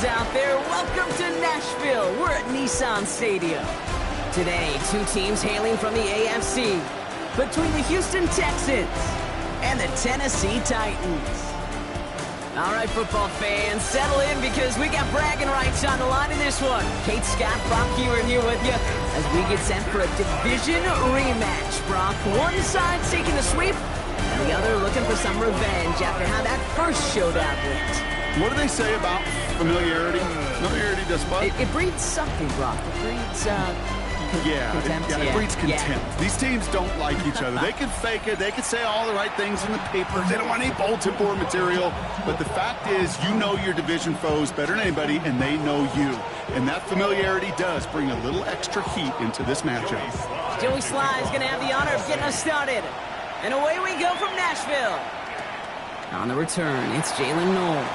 fans out there, welcome to Nashville. We're at Nissan Stadium. Today, two teams hailing from the AFC, between the Houston Texans and the Tennessee Titans. All right, football fans, settle in because we got bragging rights on the line in this one. Kate, Scott, Brock Ewan here with you as we get set for a division rematch. Brock, one side seeking the sweep, and the other looking for some revenge after how that first showdown went. What do they say about familiarity? Familiarity does what? It breeds something, Brock. It breeds, contempt. It breeds contempt. Yeah. These teams don't like each other. They can fake it. They can say all the right things in the papers. They don't want any bulletin board material. But the fact is, you know your division foes better than anybody, and they know you. And that familiarity does bring a little extra heat into this matchup. Joey Sly is going to have the honor of getting us started. And away we go from Nashville. On the return, it's Jalen Knoll.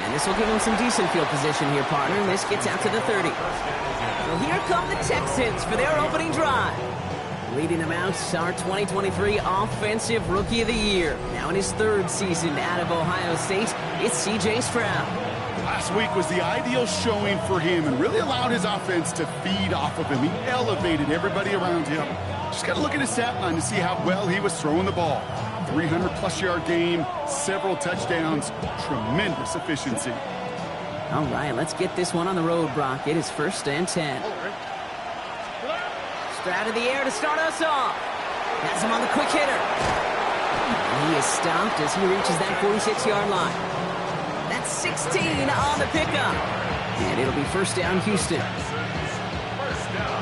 And this will give him some decent field position here, partner. And this gets out to the 30. So here come the Texans for their opening drive. Leading them out, our 2023 Offensive Rookie of the Year. Now in his third season out of Ohio State, it's C.J. Stroud. Last week was the ideal showing for him and really allowed his offense to feed off of him. He elevated everybody around him. Just got to look at his stat line to see how well he was throwing the ball. 300-plus yard game, several touchdowns, tremendous efficiency. All right, let's get this one on the road, Brock. It is 1st and 10. Stroud in the air to start us off. Has him on the quick hitter. And he is stopped as he reaches that 46-yard line. That's 16 on the pickup. And it'll be 1st down, Houston.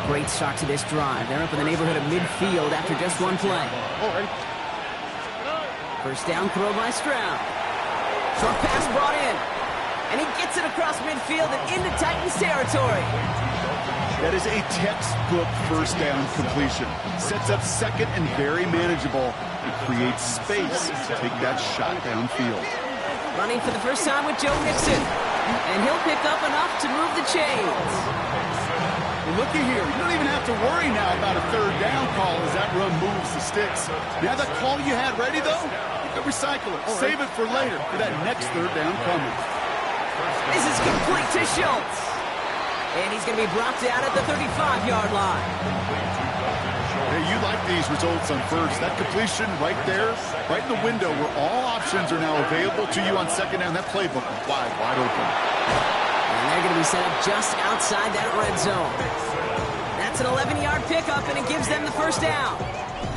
Great start to this drive. They're up in the neighborhood of midfield after just one play. 1st down throw by Stroud. Short pass brought in. And he gets it across midfield and into Titans territory. That is a textbook 1st down completion. Sets up second and very manageable. It creates space to take that shot downfield. Running for the first time with Joe Mixon. And he'll pick up enough to move the chains. Looky here, you don't even have to worry now about a 3rd down call as that run moves the sticks. Now that call you had ready, though, you can recycle it. Save it for later for that next 3rd down coming. This is complete to Schultz. And he's going to be brought down at the 35-yard line. Hey, you like these results on first. That completion right there, right in the window where all options are now available to you on 2nd down. That playbook is wide open. And they're going to be set up just outside that red zone. That's an 11-yard pickup, and it gives them the 1st down.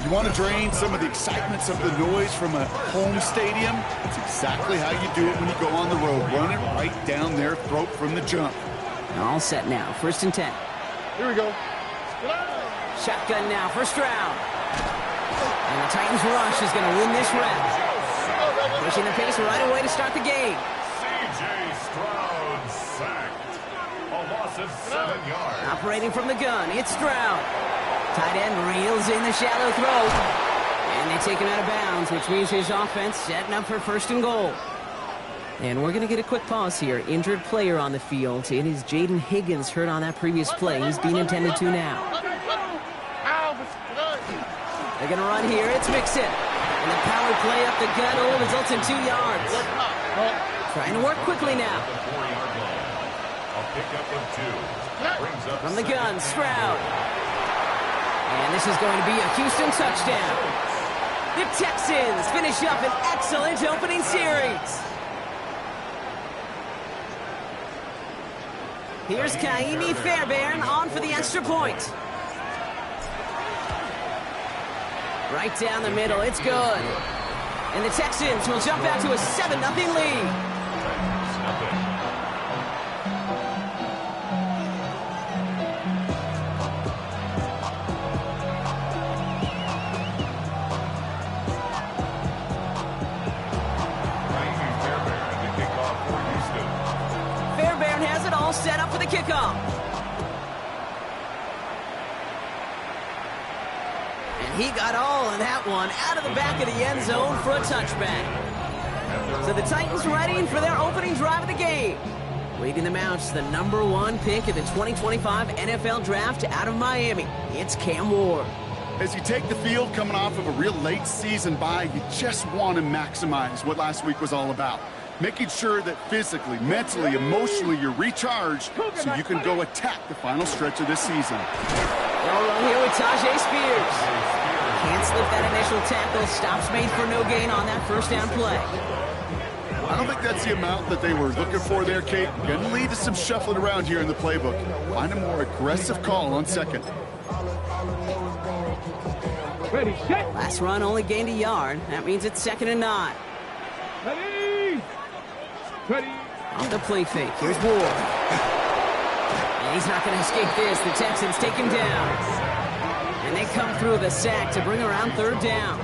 You want to drain some of the excitement, some of the noise from a home stadium? It's exactly how you do it when you go on the road. Run it right down their throat from the jump. All set now. 1st and 10. Here we go. Shotgun now for Stroud. And the Titans rush is going to win this round. Pushing the pace right away to start the game. C.J. Stroud sacked. A loss of 7 yards. Operating from the gun, it's Stroud. Tight end reels in the shallow throw. And they take him out of bounds, which means his offense setting up for 1st and goal. And we're going to get a quick pause here. Injured player on the field. It is Jaden Higgins hurt on that previous play. He's being attended to now. They're going to run here. It's Mixon. And the power play up the gut results in 2 yards. Trying to work quickly now. From the gun, Stroud. And this is going to be a Houston touchdown. The Texans finish up an excellent opening series. Here's Kaimi Fairbairn on for the extra point. Right down the middle, it's good. And the Texans will jump out to a 7-0 lead. Fairbairn has it all set up for the kickoff. And he got all of that one out of the back of the end zone for a touchback. So the Titans ready for their opening drive of the game. Leading them out is the #1 pick of the 2025 NFL Draft out of Miami. It's Cam Ward. As you take the field coming off of a real late season bye, you just want to maximize what last week was all about. making sure that physically, mentally, emotionally you're recharged so you can go attack the final stretch of this season. Well, here with Tajay Spears. Can't slip that initial tackle. Stops made for no gain on that first down play. I don't think that's the amount that they were looking for there, Kate. Going to lead to some shuffling around here in the playbook. Find a more aggressive call on second. Ready, set. Last run only gained a yard. That means it's 2nd and 9. Ready. Ready. On the play fake. Here's Ward. And he's not going to escape this. The Texans take him down. And they come through the sack to bring around 3rd down.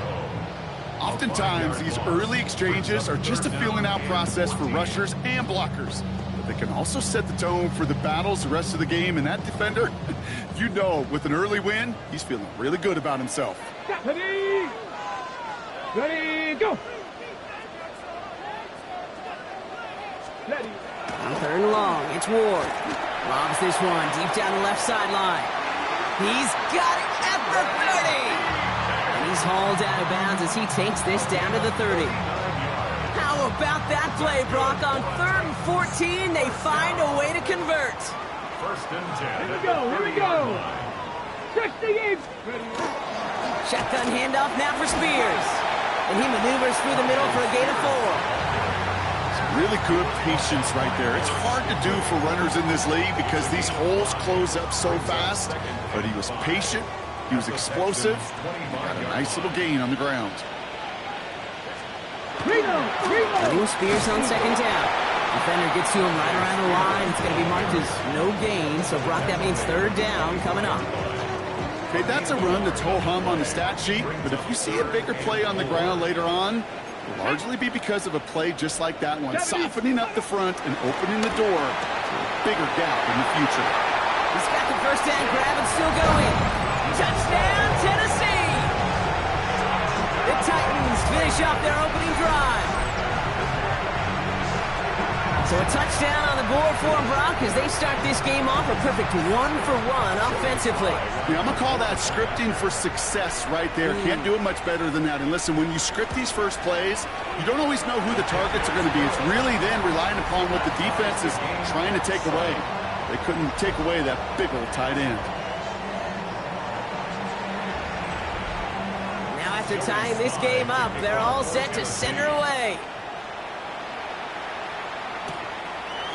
Oftentimes, these early exchanges are just a feeling out process for rushers and blockers. But they can also set the tone for the battles the rest of the game. And that defender, you know, with an early win, he's feeling really good about himself. Ready. Ready, go. Ready. On 3rd and long, it's Ward. Lobs this one deep down the left sideline. He's got it at the 30. And he's hauled out of bounds as he takes this down to the 30. How about that play, Brock? On 3rd and 14, they find a way to convert. 1st and 10. Here we go, here we go. Stretch the game. Ready. Shotgun handoff now for Spears. And he maneuvers through the middle for a gain of 4. Really good patience right there. It's hard to do for runners in this league because these holes close up so fast. But he was patient, he was explosive, and got a nice little gain on the ground. New Spears on 2nd down. Defender gets to him right around the line. It's going to be marked as no gain. So, Brock, that means 3rd down coming up. Okay, that's a run that's ho-hum on the stat sheet. But if you see a bigger play on the ground later on, it'll largely be because of a play just like that one, softening up the front and opening the door to a bigger gap in the future. He's got the 1st down grab and still going. Touchdown, Tennessee! The Titans finish off their opening drive. So a touchdown on the board for them, Brock, as they start this game off a perfect 1-for-1 offensively. Yeah, I'm going to call that scripting for success right there. Can't do it much better than that. And listen, when you script these first plays, you don't always know who the targets are going to be. It's really then relying upon what the defense is trying to take away. They couldn't take away that big old tight end. Now after tying this game up, they're all set to send her away.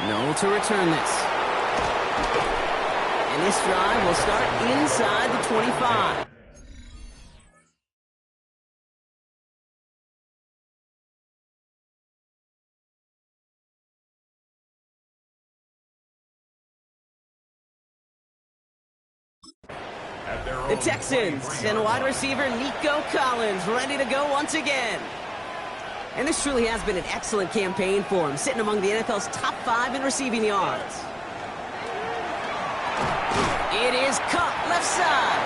No to return this. And this drive will start inside the 25. The Texans send wide receiver Nico Collins ready to go once again. And this truly has been an excellent campaign for him, sitting among the NFL's top 5 in receiving yards. It is caught left side.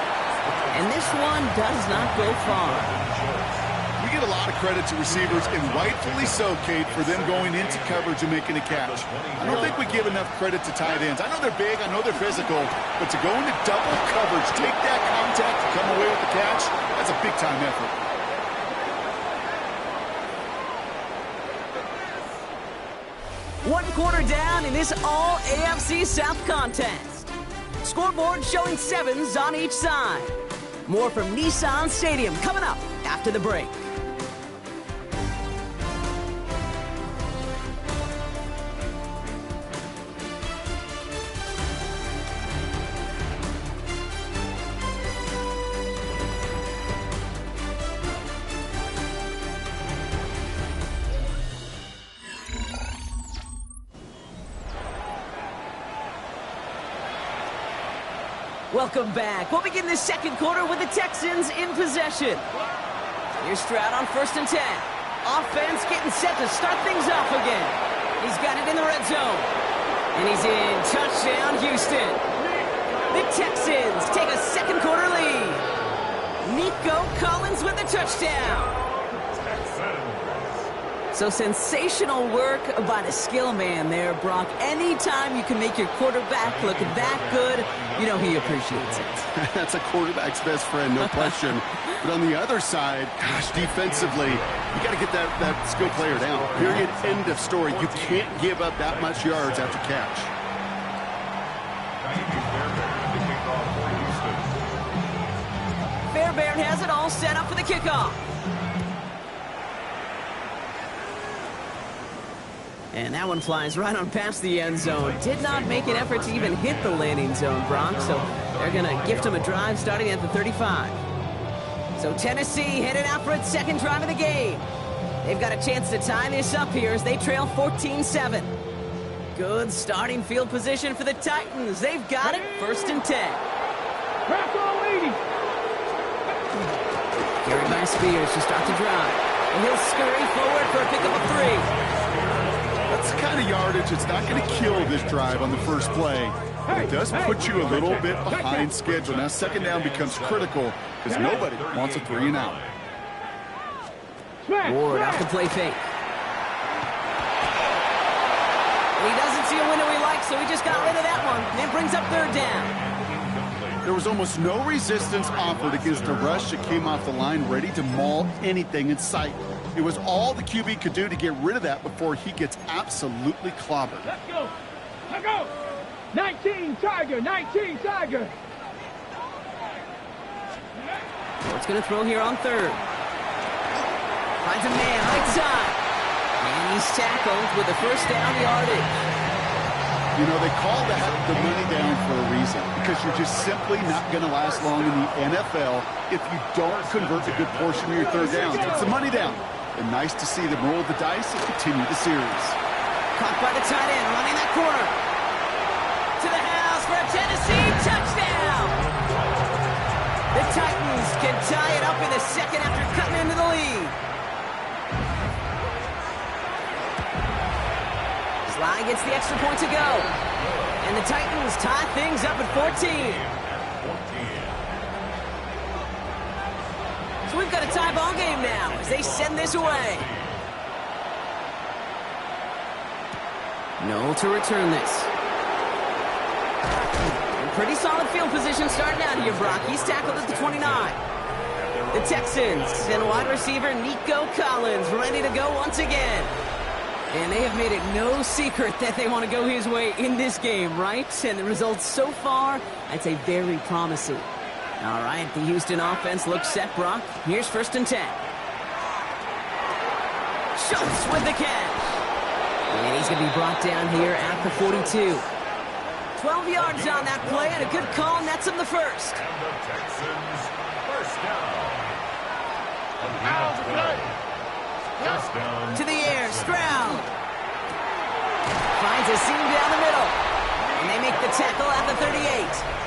And this one does not go far. We give a lot of credit to receivers, and rightfully so, Kate, for them going into coverage and making a catch. I don't think we give enough credit to tight ends. I know they're big, I know they're physical, but to go into double coverage, take that contact, and come away with the catch, that's a big-time effort. One quarter down in this all-AFC South contest. Scoreboard showing 7s on each side. More from Nissan Stadium coming up after the break. Welcome back. We'll begin this second quarter with the Texans in possession. Here's Stroud on 1st and 10. Offense getting set to start things off again. He's got it in the red zone. And he's in. Touchdown, Houston. The Texans take a second quarter lead. Nico Collins with the touchdown. So sensational work by the skill man there, Brock. Anytime you can make your quarterback look that good, you know he appreciates it. That's a quarterback's best friend, no question. But on the other side, gosh, defensively, You got to get that skill player down. Period. End of story. You can't give up that much yards after catch. Fairbairn has it all set up for the kickoff. And that one flies right on past the end zone. Did not make an effort to even hit the landing zone, Brock. So they're going to gift him a drive starting at the 35. So Tennessee headed out for its second drive of the game. They've got a chance to tie this up here as they trail 14-7. Good starting field position for the Titans. They've got it, 1st and 10. Crack all 80. Carried by Spears to start the drive. And he'll scurry forward for a pickup of 3. That's the kind of yardage that's not going to kill this drive on the first play. But it does put you a little bit behind schedule. Now, second down becomes critical because nobody wants a 3 and out. Ward off the play fake. He doesn't see a window he likes, so he just got rid of that one. And it brings up 3rd down. There was almost no resistance offered against a rush that came off the line ready to maul anything in sight. It was all the QB could do to get rid of that before he gets absolutely clobbered. Let's go. Let's go. 19 Tiger. 19 Tiger. What's going to throw here on 3rd? Finds a man right side. And he's tackled with the 1st down yardage. You know, they call that the money down for a reason, because you're just simply not going to last long in the NFL if you don't convert a good portion of your 3rd downs. It's the money down. And nice to see them roll the dice and continue the series. Caught by the tight end, running that corner. To the house for a Tennessee touchdown. The Titans can tie it up in the second after cutting into the lead. Sly gets the extra point to go. And the Titans tie things up at 14. So we've got a tie ball game now as they send this away. No to return this. Pretty solid field position starting out here, Brock. He's tackled at the 29. The Texans send wide receiver Nico Collins ready to go once again. And they have made it no secret that they want to go his way in this game, right? And the results so far, I'd say very promising. All right, the Houston offense looks set, Brock. Here's 1st and 10. Schultz with the catch. And he's going to be brought down here at the 42. 12 yards on that play, and a good call, and that's him the 1st. And the Texans, 1st down. First down. To the air, Stroud. Finds a seam down the middle. And they make the tackle at the 38.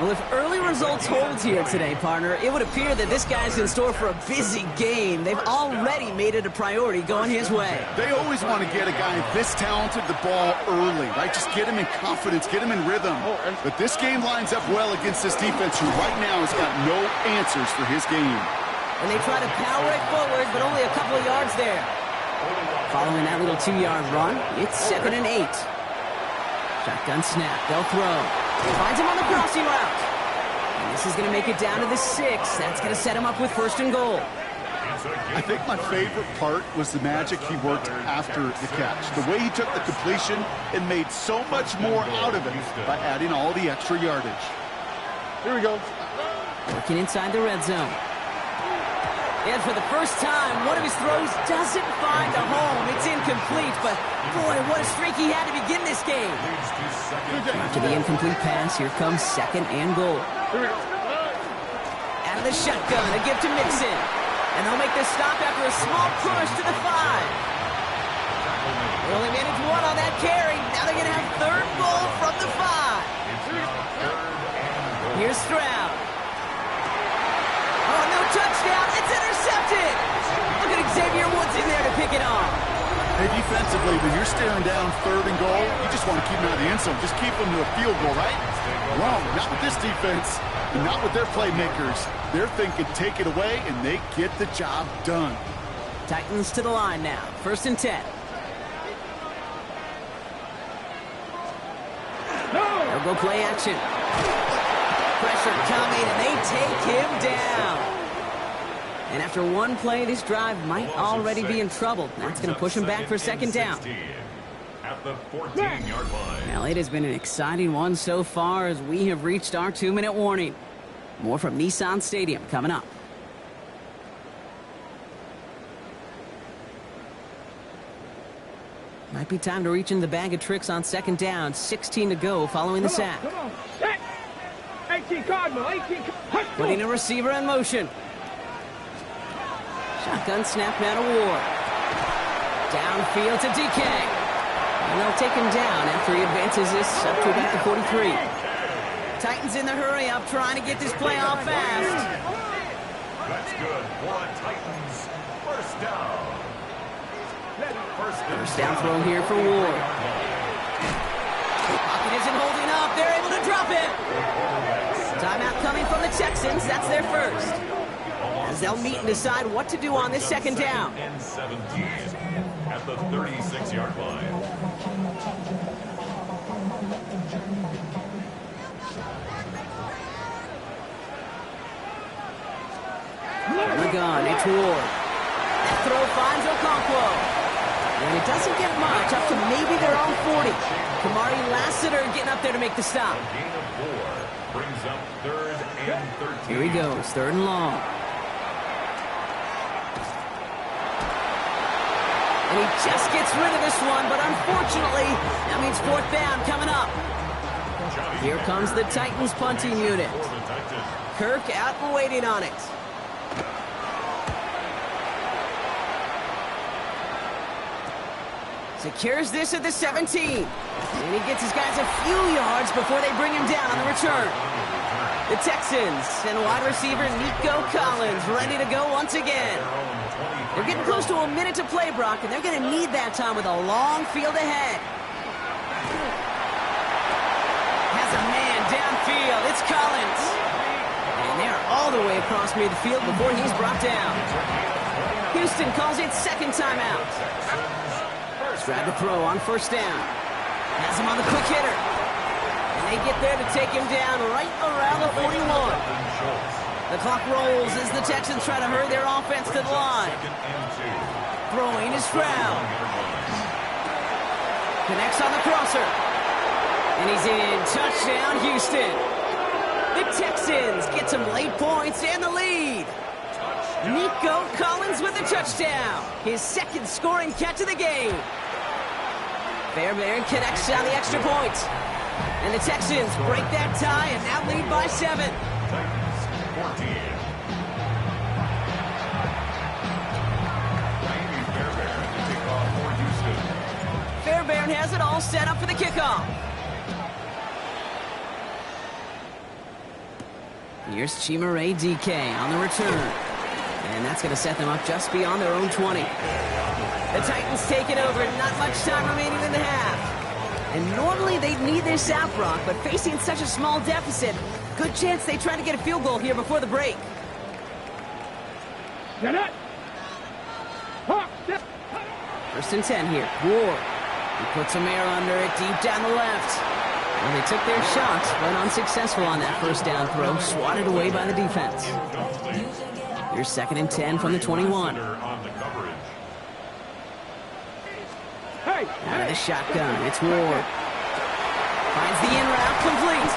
Well, if early results hold here today, partner, it would appear that this guy's in store for a busy game. They've already made it a priority going his way. They always want to get a guy this talented the ball early, right? Just get him in confidence, get him in rhythm. But this game lines up well against this defense, who right now has got no answers for his game. And they try to power it forward, but only a couple of yards there. Following that little 2-yard run, it's 2nd and 8. Shotgun snap, they'll throw. Finds him on the crossing route. And this is going to make it down to the 6. That's going to set him up with 1st and goal. I think my favorite part was the magic he worked after the catch. The way he took the completion and made so much more out of it by adding all the extra yardage. Here we go. Working inside the red zone. And for the first time, one of his throws doesn't find a home. It's incomplete, but boy, what a streak he had to begin this game. After the incomplete pass, here comes 2nd and goal. Out of the shotgun, a give to Mixon. And they'll make this stop after a small push to the 5. They only managed 1 on that carry. Now they're going to have 3rd goal from the 5. Here's Stroud. Oh, no touchdown. It's intercepted. Look at Xavier Woods in there to pick it off. Hey, defensively, when you're staring down 3rd and goal, you just want to keep them out of the end zone. Just keep them to a field goal, right? Wrong. Not with this defense. And not with their playmakers. They're thinking take it away, and they get the job done. Titans to the line now. 1st and 10. They'll go play action. Pressure coming, and they take him down. And after one play, this drive might already be in trouble. That's going to push him back for second down. At the 14-yard line. Well, it has been an exciting one so far as we have reached our 2-minute warning. More from Nissan Stadium coming up. Might be time to reach into the bag of tricks on second down. 16 to go following the sack. Come on. Set. 18 Cardinal. 18. Putting a receiver in motion. Shotgun snap now to Ward. Downfield to DK. And they'll take him down after he advances this up to about the 43. Titans in the hurry up, trying to get this play off fast. That's good for the Titans. First down. First down throw here for Ward. Pocket isn't holding up. They're able to drop it. Timeout coming from the Texans. That's their first. As they'll meet and decide what to do on this second down. And 17 at the 36-yard line. From the gun, it's Ward. That throw finds Okonkwo. And it doesn't get much, up to maybe their own 40. Kamari Lassiter getting up there to make the stop. A gain of 4 brings up 3rd and 13. Here he goes, 3rd and long. And he just gets rid of this one, but unfortunately, that means 4th down coming up. Here comes the Titans punting unit. Kirk out and waiting on it. Secures this at the 17. And he gets his guys a few yards before they bring him down on the return. The Texans and wide receiver Nico Collins ready to go once again. They're getting close to a minute to play, Brock, and they're going to need that time with a long field ahead. Has a man downfield. It's Collins. And they're all the way across midfield before he's brought down. Houston calls it second timeout. Tried to throw on first down. Has him on the quick hitter. And they get there to take him down right around the 41. The clock rolls as the Texans try to hurry their offense to the line. Throwing is Stroud. Connects on the crosser. And he's in. Touchdown, Houston. The Texans get some late points and the lead. Nico Collins with a touchdown. His second scoring catch of the game. Fairbairn connects on the extra point. And the Texans break that tie and now lead by 7. Titans 14. Fairbairn to kick off for Houston. Fairbairn has it all set up for the kickoff. Here's Chimere DK on the return. And that's going to set them up just beyond their own 20. The Titans take it over. Not much time remaining in the half. And normally they'd need this out, Brock, but facing such a small deficit, good chance they try to get a field goal here before the break. Get it. First and 10 here. Ward. He puts some air under it deep down the left. Well, they took their shots, but unsuccessful on that first down throw. Swatted away by the defense. Here's second and 10 from the 21. Out of the shotgun, it's Ward. Finds the in route, complete.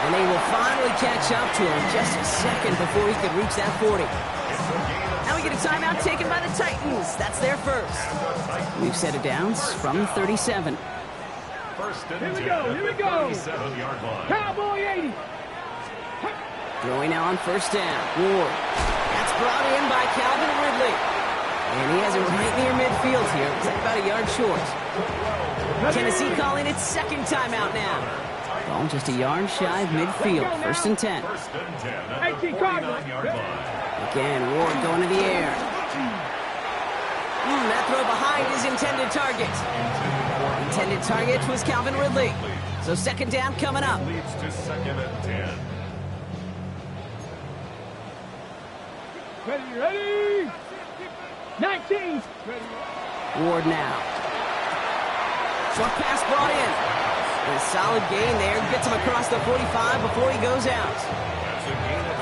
And they will finally catch up to him just a second before he could reach that 40. Now we get a timeout taken by the Titans. That's their first. We've set it down from 37. Here we go. Cowboy 80. Throwing now on first down. Ward. That's brought in by Calvin Ridley. And he has it right near midfield here. It's about a yard short. Tennessee calling its second timeout now. Ball just a yard shy of midfield. First and 10. Again, Ward going to the air. That throw behind his intended target. Intended target was Calvin Ridley. So second down coming up. Leads to second and 10. Ready. 19. Ward now. Short pass brought in. And a solid gain there. Gets him across the 45 before he goes out.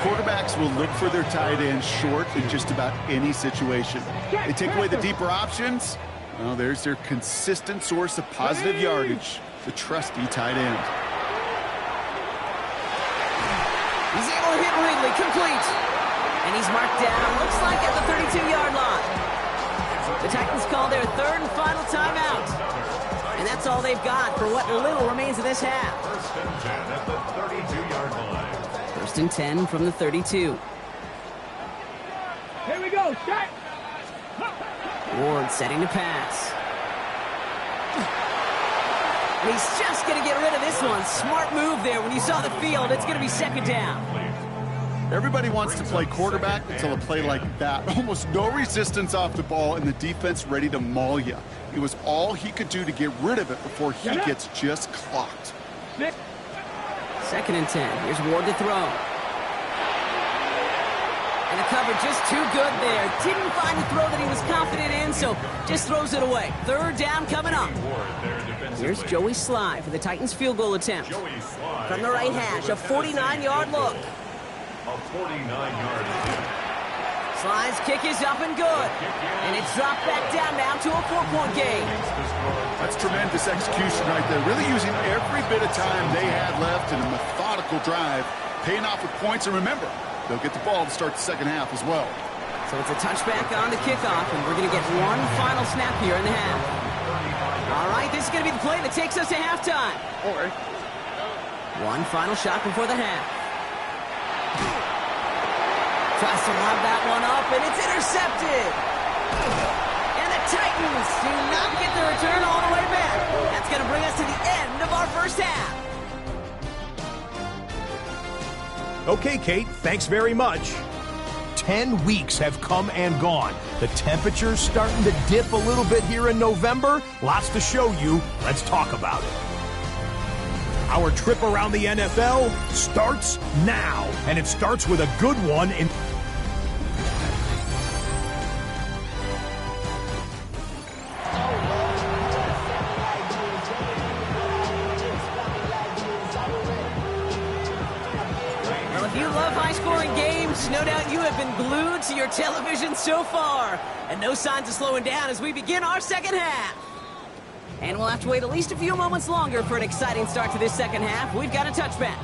Quarterbacks will look for their tight end short in just about any situation. They take away the deeper options. Well, there's their consistent source of positive yardage, the trusty tight end. He's able to hit Ridley, complete. And he's marked down, looks like at the 32-yard line. The Titans call their third and final timeout. And that's all they've got for what little remains of this half. First and 10 at the 32-yard line. First and 10 from the 32. Here we go, start. Ward setting to pass. And he's just going to get rid of this one. Smart move there. When you saw the field, it's going to be second down. Everybody wants to play quarterback until a play like that. Almost no resistance off the ball and the defense ready to maul you. It was all he could do to get rid of it before he gets just clocked. Second and 10. Here's Ward to throw. And the cover just too good there. Didn't find the throw that he was confident in, so just throws it away. Third down coming up. Here's Joey Sly for the Titans field goal attempt. From the right hash, a 49-yard look. A 49-yard attempt. Sly's kick is up and good. And it's dropped back down now to a 4-point game. That's tremendous execution right there. Really using every bit of time they had left in a methodical drive, paying off with points. And remember, they'll get the ball to start the second half as well. So it's a touchback on the kickoff, and we're going to get one final snap here in the half. All right, this is going to be the play that takes us to halftime. One final shot before the half. Tries to lob that one up, and it's intercepted. And the Titans do not get the return all the way back. That's going to bring us to the end of our first half. Okay, Kate, thanks very much. 10 weeks have come and gone. The temperature's starting to dip a little bit here in November. Lots to show you. Let's talk about it. Our trip around the NFL starts now, and it starts with a good one in... No doubt you have been glued to your television so far. And no signs of slowing down as we begin our second half. And we'll have to wait at least a few moments longer for an exciting start to this second half. We've got a touchback.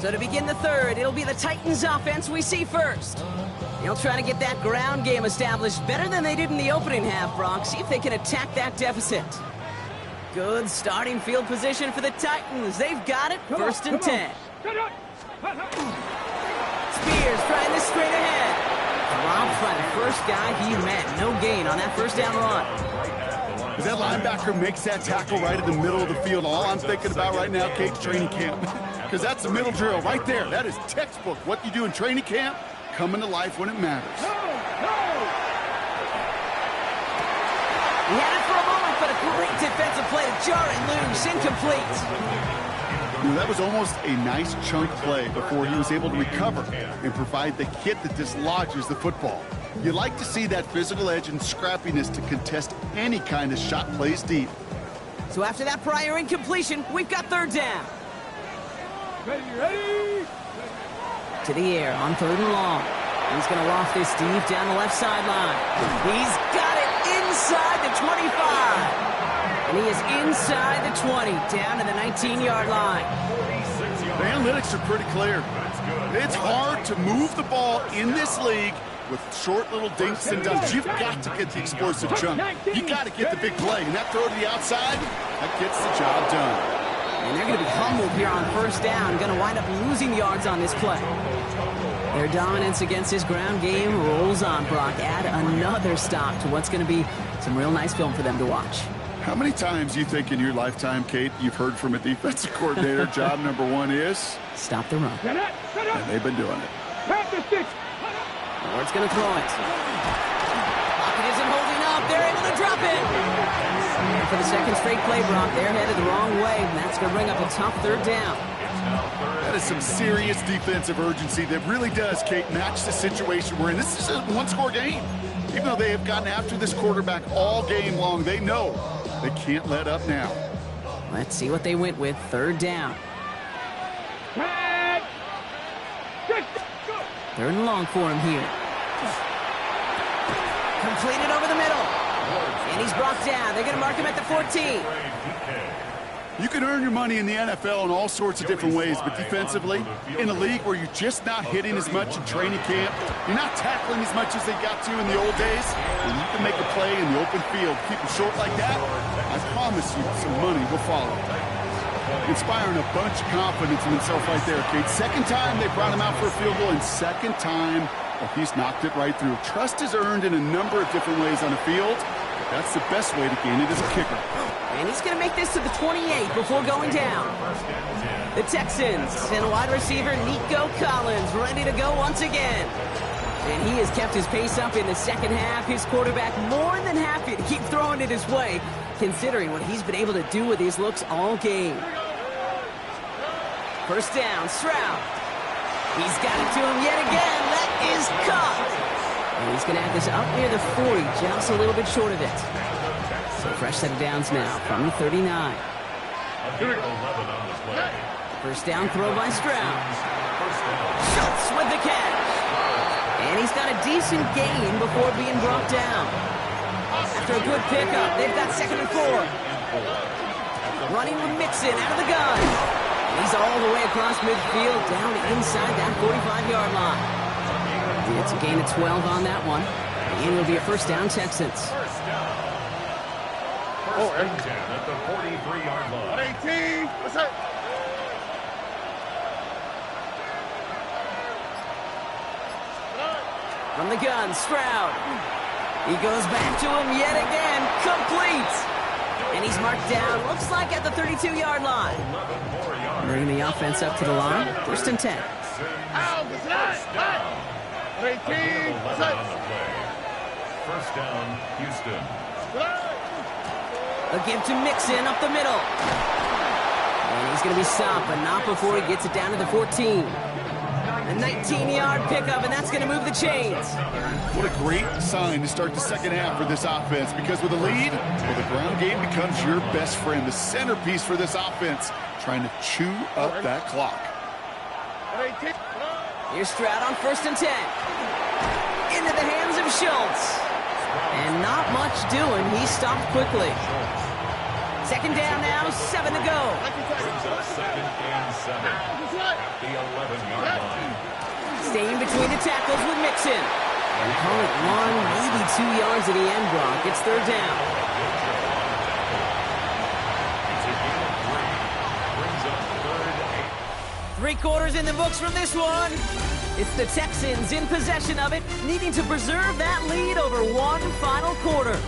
So to begin the third, it'll be the Titans offense we see first. They'll try to get that ground game established better than they did in the opening half, Brock. See if they can attack that deficit. Good starting field position for the Titans. They've got it. First and 10. Spears trying this straight ahead. Dropped by the first guy he met. No gain on that first down run. As that linebacker makes that tackle right in the middle of the field, all I'm thinking about right now, Kate, training camp. Because that's the middle drill right there. That is textbook. What you do in training camp, coming to life when it matters. He had it for a moment, but a great defensive play to jar it loose. Incomplete. That was almost a nice chunk play before he was able to recover and provide the hit that dislodges the football. You like to see that physical edge and scrappiness to contest any kind of shot plays deep. So after that prior incompletion, we've got third down. Ready. To the air on third and long. He's going to loft this deep down the left sideline. He's got it inside the 25. And he is inside the 20, down to the 19-yard line. The analytics are pretty clear. It's hard to move the ball in this league with short little dinks and dunks. You've got to get the explosive chunk. You've got to get the big play. And that throw to the outside, that gets the job done. And they're going to be humbled here on first down. Going to wind up losing yards on this play. Their dominance against this ground game rolls on, Brock. Add another stop to what's going to be some real nice film for them to watch. How many times do you think in your lifetime, Kate, you've heard from a defensive coordinator, job number one is? Stop the run. And they've been doing it. Ward's going to throw it. Pocket isn't holding up. They're able to drop it. And for the second straight play, Brock, they're headed the wrong way, and that's going to bring up a tough third down. That is some serious defensive urgency that really does, Kate, match the situation we're in. This is a one-score game. Even though they have gotten after this quarterback all game long, they know they can't let up now. Let's see what they went with. Third down. Third and long for him here. Completed over the middle. And he's brought down. They're going to mark him at the 14. You can earn your money in the NFL in all sorts of different ways, but defensively, in a league where you're just not hitting as much in training camp, you're not tackling as much as they got to in the old days, and you can make a play in the open field, keep it short like that, I promise you some money will follow. Inspiring a bunch of confidence in himself right there, Kate. Second time they brought him out for a field goal, and second time, well, he's knocked it right through. Trust is earned in a number of different ways on the field. That's the best way to gain it as a kicker. And he's going to make this to the 28 before going down. The Texans and wide receiver Nico Collins ready to go once again. And he has kept his pace up in the second half. His quarterback more than happy to keep throwing it his way, considering what he's been able to do with his looks all game. First down, Stroud. He's got it to him yet again. That is caught. And he's going to have this up near the 40, just a little bit short of it. So fresh set of downs now from the 39. First down throw by Stroud. Schultz with the catch. And he's got a decent gain before being brought down. After a good pickup, they've got second and 4. Running with Mixon out of the gun. And he's all the way across midfield, down inside that 45-yard line. It's a gain of 12 on that one. And it'll be a first down, Texans. First and 10 at the 43-yard line. 18. What's up? From the gun, Stroud. He goes back to him yet again. Complete. And he's marked down, looks like at the 32-yard line. Bringing the offense up to the line. First and 10. First down, Houston. A give to Mixon up the middle. And he's going to be stopped, but not before he gets it down to the 14. A 19-yard pickup, and that's going to move the chains. What a great sign to start the second half for this offense, because with a lead, well, the ground game becomes your best friend, the centerpiece for this offense, trying to chew up that clock. Here's Stroud on first and 10. Into the hands of Schultz. And not much doing. He stopped quickly. Second down now, 7 to go. Brings up second and 7 at the 11-yard line. Staying between the tackles with Mixon. And call it 1, maybe 2 yards to the end, Brock. It's third down. Brings up third and 8. 3 quarters in the books from this one. It's the Texans in possession of it, needing to preserve that lead over one final quarter.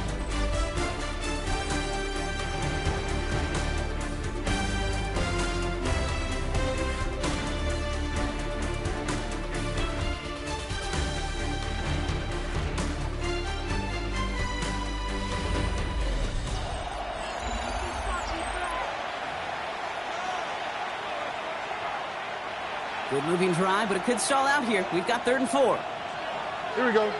Good moving drive, but it could stall out here. We've got third and 4. Here we go.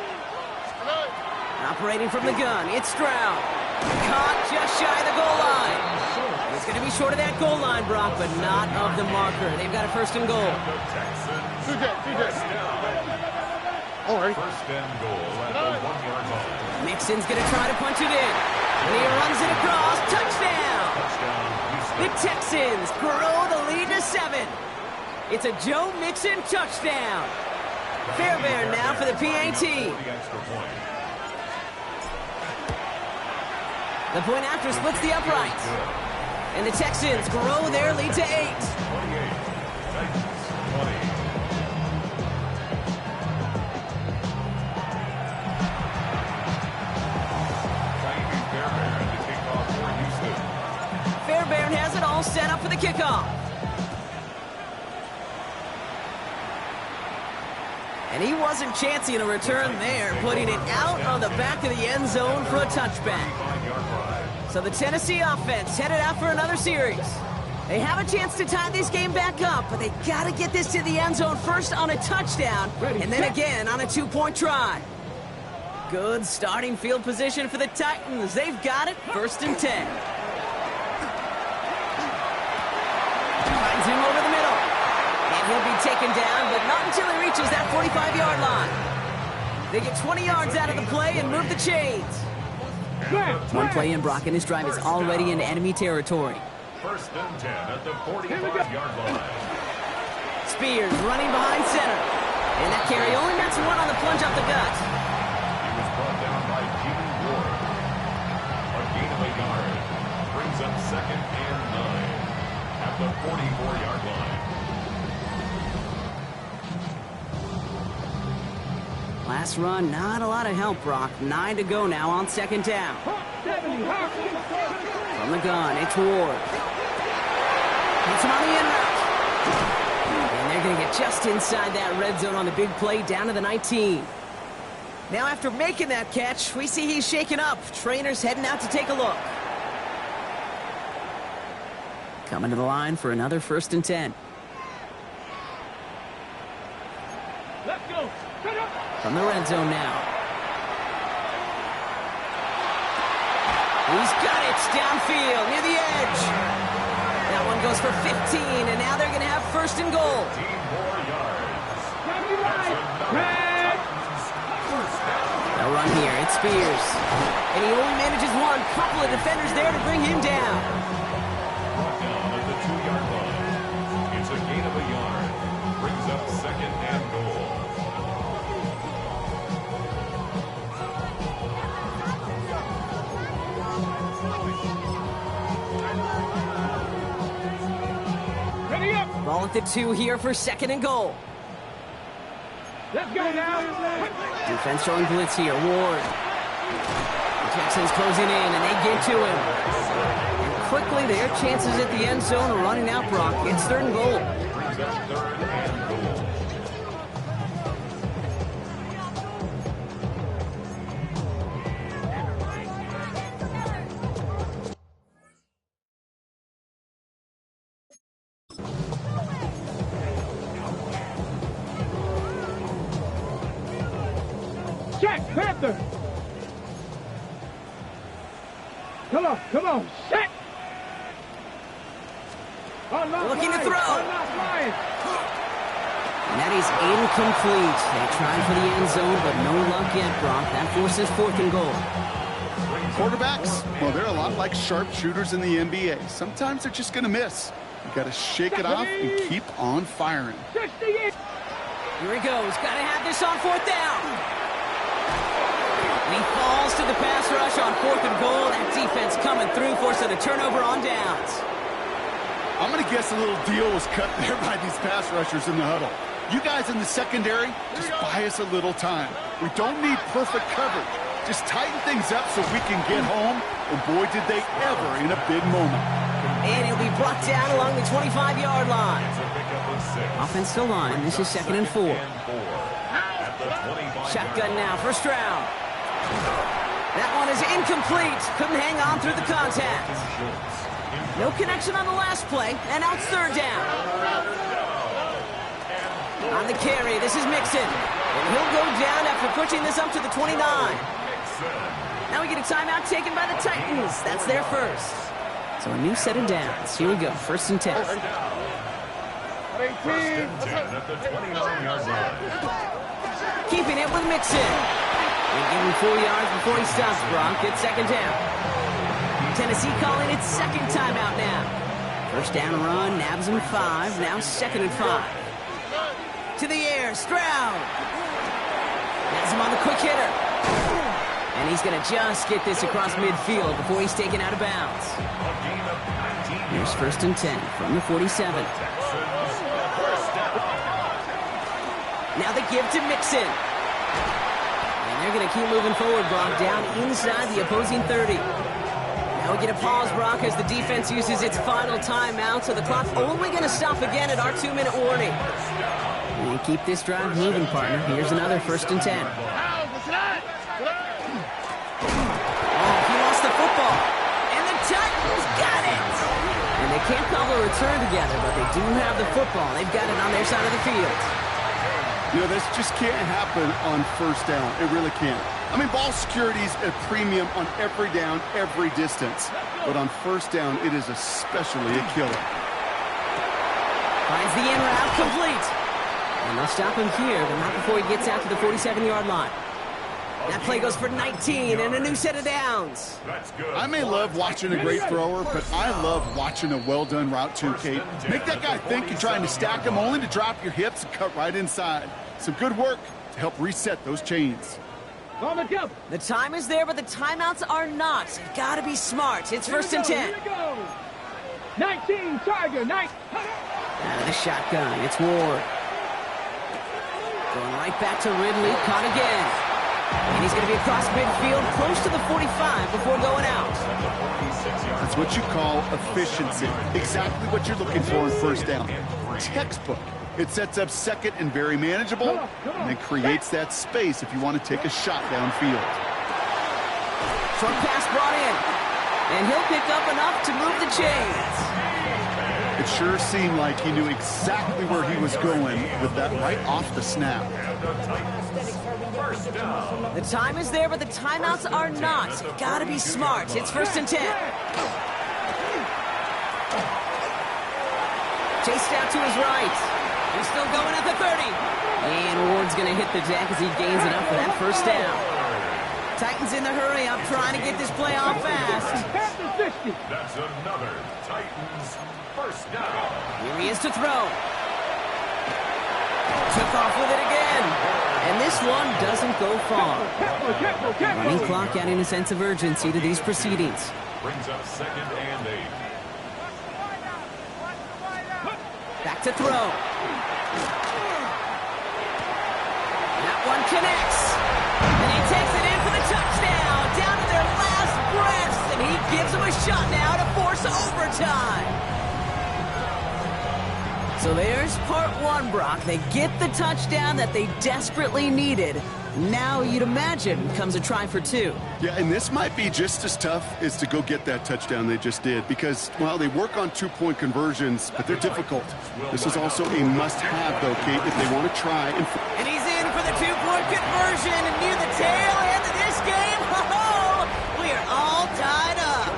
Operating from the gun, it's Stroud. Caught just shy of the goal line. It's going to be short of that goal line, Brock, but not of the marker. They've got a first and goal. All right. First and goal at the 1-yard line. Mixon's going to try to punch it in. And he runs it across. Touchdown! The Texans grow the lead to 7. It's a Joe Mixon touchdown. Fairbairn now for the PAT. The point after splits the uprights. And the Texans grow their lead to 8. 28. Fairbairn has it all set up for the kickoff. And he wasn't chancing a return there, putting it out on the back of the end zone for a touchback. So the Tennessee offense headed out for another series. They have a chance to tie this game back up, but they got to get this to the end zone first on a touchdown, and then again on a 2-point try. Good starting field position for the Titans. They've got it, first and 10. Finds him over the middle. And he'll be taken down, but not until he reaches that 45-yard line. They get 20 yards out of the play and move the chains. One play in, Brock, and his drive is already in enemy territory. First and 10 at the 45-yard line. Spears running behind center. And that carry only nets one on the plunge off the gut. He was brought down by Gene Ward. A gain of a yard brings up second and 9 at the 44-yard line. Last run, not a lot of help, Brock. 9 to go now on second down. From the gun, it's Ward. Hits him on the in route. And they're going to get just inside that red zone on the big play down to the 19. Now after making that catch, we see he's shaken up. Trainer's heading out to take a look. Coming to the line for another first and 10. Let's go. From the red zone now. He's got it downfield near the edge. That one goes for 15, and now they're going to have first and goal. 15 more yards. They'll run here. It's Spears. And he only manages one. Couple of defenders there to bring him down. Brought down at the 2-yard line. It's a gain of a yard. Brings up second and goal. Ready up. Ball at the 2 here for second and goal. Let's go now. Defense showing blitz here. Ward. Jackson's closing in, and they get to him. And quickly, their chances at the end zone are running out, Brock. It's third and goal. Brings up third and goal. Check, Panther. Come on, set. Looking to throw. Line. And that is incomplete. They tried for the end zone, but no luck yet, Brock. That forces fourth and goal. Quarterbacks, well, they're a lot like sharpshooters in the NBA. Sometimes they're just going to miss. You got to shake it off and keep on firing. 68. Here he goes. Got to have this on fourth down. And he falls to the pass rush on fourth and goal. That defense coming through, forcing a turnover on downs. I'm going to guess a little deal was cut there by these pass rushers in the huddle. You guys in the secondary, just buy us a little time. We don't need perfect coverage. Just tighten things up so we can get home. And boy, did they ever in a big moment. And he'll be brought down along the 25-yard line. It's a pickup of 6. Offensive line. This is second and 4. At the 25-yard Shotgun now, first round. That one is incomplete. Couldn't hang on through the contact. No connection on the last play, and now it's third down. On the carry, this is Mixon. And he'll go down after pushing this up to the 29. Now we get a timeout taken by the Titans. That's their first. So a new set of downs. Here we go, first and 10. First and 10 at the 29-yard line. Keeping it with Mixon. They give him 4 yards before he stops, Brock. It's second down. Tennessee calling its second timeout now. First down run, nabs him 5. Now second and 5. To the air, Stroud. Has him on the quick hitter. And he's going to just get this across midfield before he's taken out of bounds. Here's first and 10 from the 47. Now the give to Mixon. And they're going to keep moving forward, Brock, down inside the opposing 30. Now we get a pause, Brock, as the defense uses its final timeout, so the clock's only going to stop again at our 2-minute warning. We keep this drive moving, partner. Here's another first and 10. He lost the football. And the Titans got it! And they can't call a return together, but they do have the football. They've got it on their side of the field. You know, this just can't happen on first down. It really can't. I mean, ball security's a premium on every down, every distance. But on first down, it is especially a killer. Finds the in route complete. And they'll stop him here, but not before he gets out to the 47-yard line. That play goes for 19 and a new set of downs. That's good. I may love watching a great thrower, but I love watching a well-done route too, Kate. Make that guy think you're trying to stack him only to drop your hips and cut right inside. Some good work to help reset those chains. On the double. The time is there, but the timeouts are not. So you've got to be smart. It's first and 10. Here we go. 19, Tiger, 9. Out of the shotgun, it's Ward. Going right back to Ridley, caught again. And he's going to be across midfield, close to the 45 before going out. That's what you call efficiency. Exactly what you're looking for in first down. Textbook. It sets up second and very manageable, and then creates that space if you want to take a shot downfield. Short pass brought in, and he'll pick up enough to move the chains. It sure seemed like he knew exactly where he was going with that right off the snap. The time is there, but the timeouts are not. So you've got to be smart. It's first and 10. Chased out to his right. He's still going at the 30. And Ward's going to hit the deck as he gains it up for that first down. Titans in the hurry up, trying to get this play off fast. That's another Titans first down. Here he is to throw. Took off with it again. And this one doesn't go far. Running clock adding a sense of urgency to these proceedings. Brings up second and 8. Back to throw. That one connects. And he takes it in for the touchdown. Down to their last breaths. And he gives them a shot now to force overtime. So there's part one, Brock. They get the touchdown that they desperately needed. Now, you'd imagine, comes a try for two. Yeah, and this might be just as tough as to go get that touchdown they just did because, well, they work on two-point conversions, but they're difficult. This is also a must-have, though, Kate, if they want to try. And he's in for the two-point conversion and near the tail end of this game. Ho-ho! We are all tied up.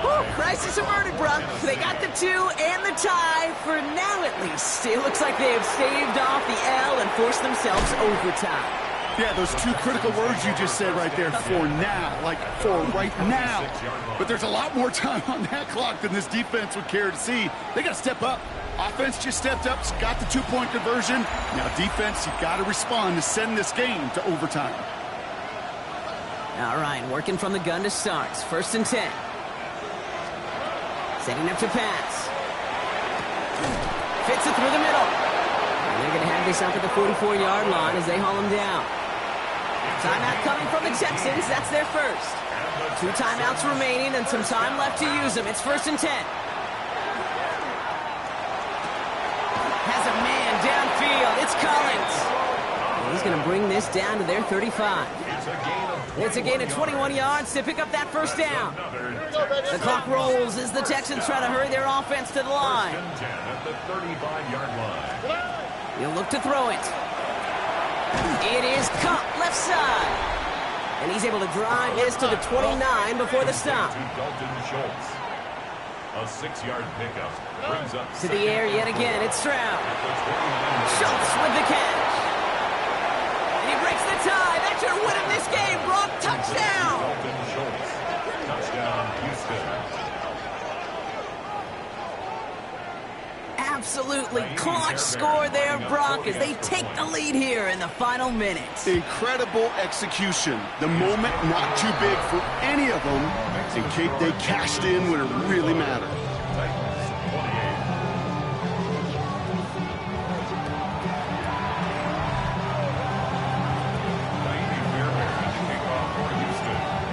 Whew, crisis averted, Brock. They got the two and the tie for now, at least. It looks like they have staved off the L and forced themselves overtime. Yeah, those two critical words you just said right there, for now, like for right now. But there's a lot more time on that clock than this defense would care to see. They got to step up. Offense just stepped up, got the two-point conversion. Now defense, you got to respond to send this game to overtime. All right, working from the gun to start. First and 10. Setting up to pass. Fits it through the middle. And they're going to have this up at the 44-yard line as they haul him down. Timeout coming from the Texans. That's their first. 2 timeouts remaining and some time left to use them. It's first and 10. Has a man downfield. It's Collins. And he's going to bring this down to their 35. It's a gain of 21 yards to pick up that first down. The clock rolls as the Texans try to hurry their offense to the line. At the 35-yard line. He'll look to throw it. It is caught left side. And he's able to drive this to the 29 before the stop. To Dalton Schultz. A 6-yard pickup brings up To the air yet again. It's Stroud. Schultz with the catch. And he breaks the tie. That should win him this game. Brock, touchdown. Dalton Schultz. Touchdown, Houston. Absolutely clutch score there, Brock, as they take the lead here in the final minutes. Incredible execution. The moment not too big for any of them. And Kate, they cashed in when it really mattered.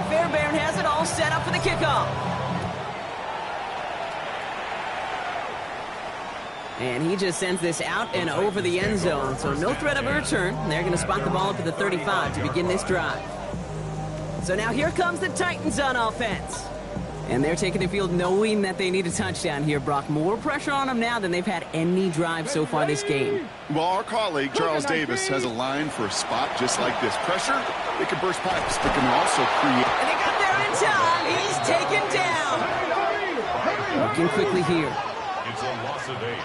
Fairbairn has it all set up for the kickoff. And he just sends this out and over the end zone, so no threat of a return. They're going to spot the ball up to the 35 to begin this drive. So now here comes the Titans on offense. And they're taking the field knowing that they need a touchdown here, Brock. More pressure on them now than they've had any drive so far this game. Well, our colleague, Charles Davis, has a line for a spot just like this. Pressure, they can burst pipes, but can also create. And they got there in time. He's taken down. Working quickly here. It's a loss of 8.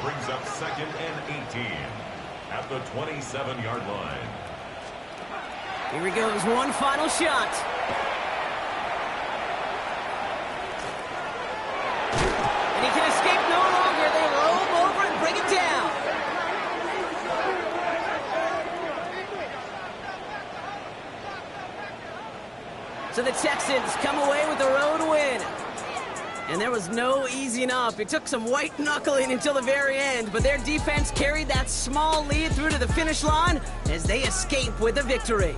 Brings up second and 18. at the 27-yard line. Here he goes, one final shot. And he can escape no longer. They roll him over and bring him down. So the Texans come away with the road win. And there was no easing up. It took some white knuckling until the very end, but their defense carried that small lead through to the finish line as they escape with a victory.